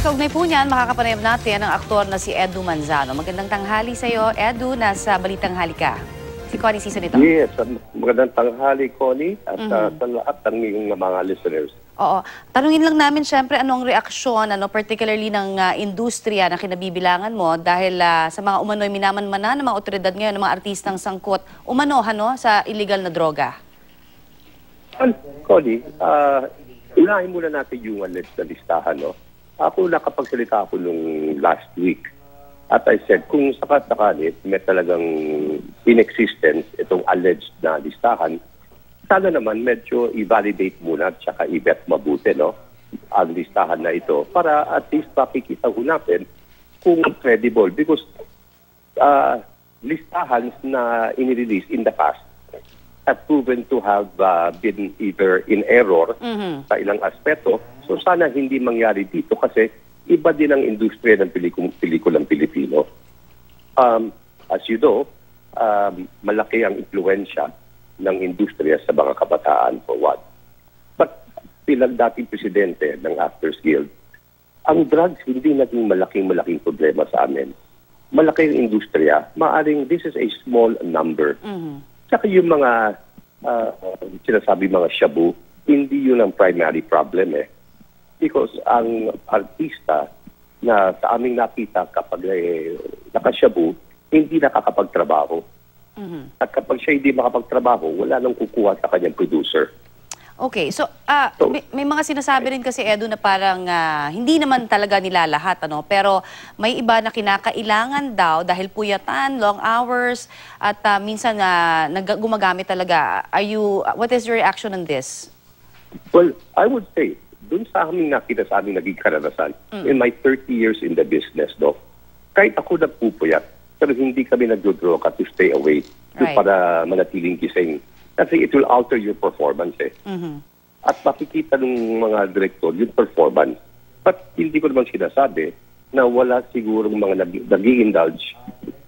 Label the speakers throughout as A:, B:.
A: Kaugnay po niyan, makakapanayam natin ang aktor na si Edu Manzano. Magandang tanghali sa iyo, Edu. Nasa Balitang Halika. Si Connie Season ito.
B: Yes, magandang tanghali, Connie, at sa lahat ng iyong mga listeners.
A: Oo. Tanungin lang namin siyempre anong reaksyon, particularly ng industriya na kinabibilangan mo dahil sa mga umano'y minamanmana ng mga otoridad ngayon, ng mga artistang sangkot umano sa illegal na droga.
B: Well, Connie, unahin muna natin yung alleged na listahan. No? Ako nakapagsalita ako nung last week. At I said, kung sakasakali may talagang in existence itong alleged na listahan, sana naman medyo i-validate muna at saka i-vet mabuti ang listahan na ito para at least makikita ho natin kung credible. Because listahan na inirelease in the past have proven to have been either in error sa ilang aspeto. So sana hindi mangyari dito kasi iba din ang industriya ng pelikulang Pilipino. As you know, malaki ang impluensya ng industriya sa mga kabataan for one. But bilang dating presidente ng Actors Guild, ang drugs hindi naging malaking problema sa amin. Malaki ang industriya, maaring this is a small number. Saka yung mga sinasabi mga shabu, hindi yun ang primary problem Because ang artista na sa aming nakita kapag nakashabu, hindi nakakapagtrabaho. At kapag siya hindi makapagtrabaho, wala nang kukuha sa kanyang producer.
A: Okay, so may mga sinasabi rin kasi, Edu, na parang hindi naman talaga nila lahat, pero may iba na kinakailangan daw dahil puyatan, long hours, at minsan gumagamit talaga. What is your reaction on this?
B: Well, I would say, dun sa aming nakita sa aming naging karanasan, in my 30 years in the business, kahit ako nagpupuyat, pero hindi kami nagdodroga to stay away para manatiling gising. Kasi it will alter your performance At makikita ng mga direktor yung performance. But hindi ko naman sinasabi na wala sigurong mga nag-i-indulge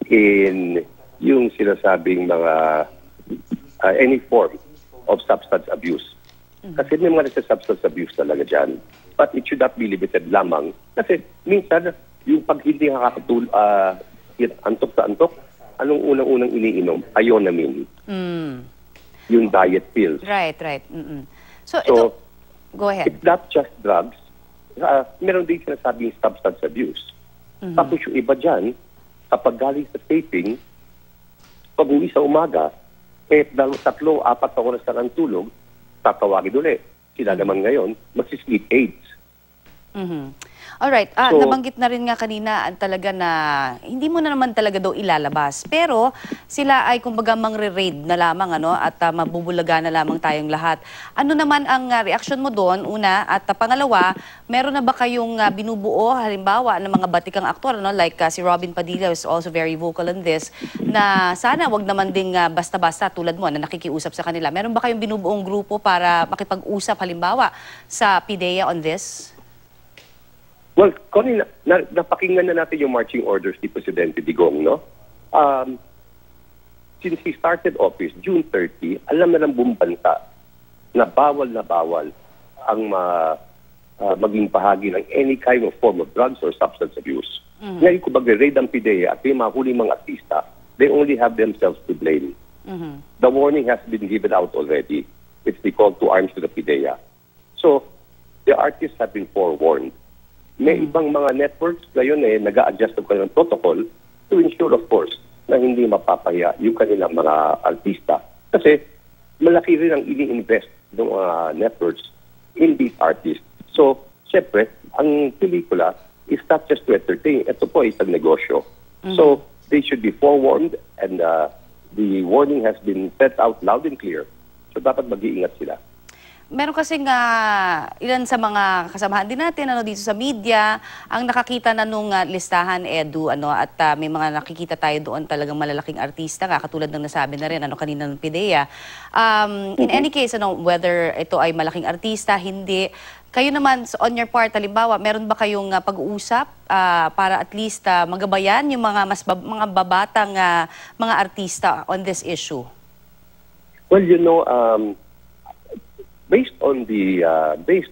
B: in yung sinasabing mga any form of substance abuse. Kasi may mga nasa-substance abuse talaga dyan. But it should not be limited lamang. Kasi minsan, yung pag hindi antok sa antok, anong unang-unang iniinom? Ionamine. Yung diet pills.
A: Right. So ito, go ahead.
B: It's not just drugs. Meron din sinasabing substance abuse. Tapos yung iba dyan, kapag galing sa taping, pag uwi sa umaga, 3, 4 na oras na ang tulog, tatawagin ulit. Sila naman ngayon, mag-sleep aids.
A: Alright, nabanggit na rin nga kanina talaga na hindi mo na naman talaga daw ilalabas. Pero sila ay kumbaga mangre-raid na lamang at mabubulaga na lamang tayong lahat. Ano naman ang reaksyon mo doon, una? At pangalawa, meron na ba kayong binubuo, halimbawa, ng mga batikang aktor, like si Robin Padilla is also very vocal on this, na sana wag naman ding basta-basta tulad mo na nakikiusap sa kanila. Meron ba kayong binubuong grupo para makipag-usap, halimbawa, sa PIDEA on this?
B: Well, Connie, napakinggan na natin yung marching orders ni Presidente Digong, Since he started office, June 30, alam na ng buong bansa na bawal ang maging bahagi ng any kind of form of drugs or substance abuse. Ngayon, kung mag-raid ang PIDEA at yung mga huling mga artista, they only have themselves to blame. The warning has been given out already. It's the call to arms to the PIDEA. So, the artists have been forewarned. May ibang mga networks ngayon nag-a-adjust ng kanilang protocol to ensure, of course, na hindi mapapahiya yung kanilang mga artista. Kasi malaki rin ang ini-invest ng mga networks in these artists. So, syempre, ang pelikula is not just to entertain. Ito po ay isang negosyo. So, they should be forewarned and the warning has been set out loud and clear. So, dapat mag-iingat sila.
A: Meron kasing ilan sa mga kasamahan din natin dito sa media ang nakakita na nung listahan, Edu, at may mga nakikita tayo doon talagang malalaking artista, katulad ng nasabi na rin kanina ng PIDEA. In any case, whether ito ay malaking artista, hindi, kayo naman on your part, halimbawa, meron ba kayong pag-uusap para at least magabayan yung mga mga babatang mga artista on this issue?
B: Well, based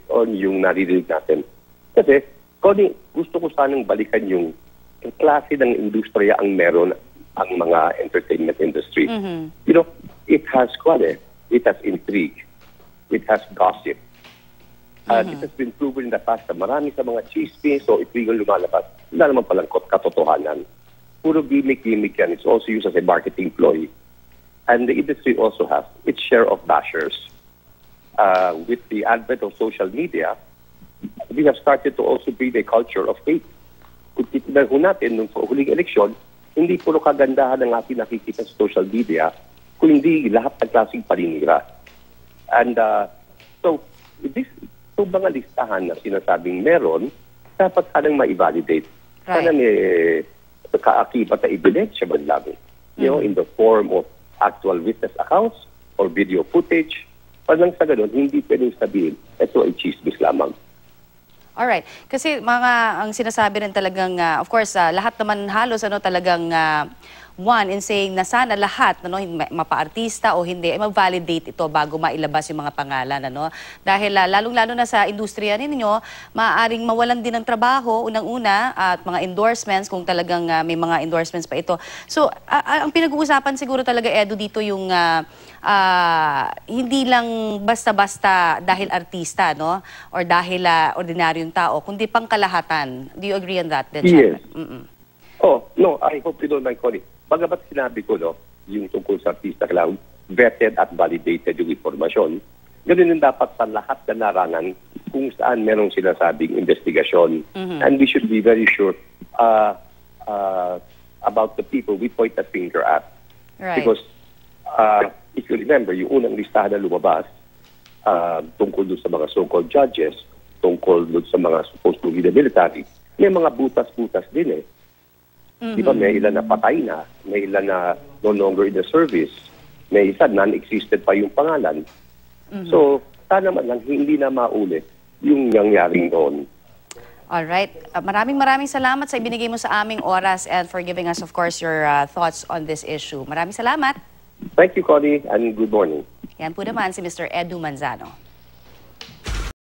B: on yung naririnig natin, kasi Connie, gusto ko sanang balikan yung klase ng industriya ang meron ang mga entertainment industry. You know, it has it has intrigue, it has gossip. It has been proven in the past na marami sa mga chismis o intrigue lumalabas. Wala naman palang katotohanan. Puro gimmick-gimmick yan. It's also used as a marketing ploy. And the industry also has its share of bashers. With the advent of social media, we have started to also breed a culture of hate. Kung titignan ho natin nung huling eleksyon, hindi puro kagandahan ang ating nakikita sa social media, kundi lahat ng klaseng paninira. And so mga listahan na sinasabing meron, dapat sanang ma-validate. Sana may kaakibat na ebidensya man lang. You know, in the form of actual witness accounts or video footage. Parang sa ganun, hindi pwedeng sabihin, ito ay chismis lamang.
A: Alright. Kasi ang sinasabi rin talagang, of course, lahat naman halos talagang one in saying na sana lahat, mapa-artista o hindi, ay mag-validate ito bago mailabas yung mga pangalan. Dahil lalong-lalo na sa industriya ninyo, maaaring mawalan din ng trabaho, unang-una, at mga endorsements, kung talagang may mga endorsements pa ito. So, ang pinag-uusapan siguro talaga, Edu, dito yung hindi lang basta-basta dahil artista, or dahil ordinaryong tao, kundi pangkalahatan. Do you agree on that?
B: Yes. Oh, no, I hope you don't mind, Connie. Bagamat sinabi ko, yung tungkol sa artista, kailangan vetted at validated yung informasyon. Ganun yung dapat sa lahat na larangan kung saan merong sinasabing investigasyon. And we should be very sure about the people we point the finger at.
A: Right.
B: Because if you remember, yung unang listahan na lumabas tungkol doon sa mga so-called judges, tungkol doon sa mga supposed to be the military, may mga butas-butas din eh. Di ba, may ilan na patay na, may ilan na no longer in the service, may isa non-existent pa yung pangalan. So, sana man lang hindi na maulit yung nangyaring doon.
A: Alright. Maraming salamat sa ibinigay mo sa aming oras and for giving us, of course, your thoughts on this issue. Maraming salamat.
B: Thank you, Connie, and good morning.
A: Yan po naman si Mr. Edu Manzano.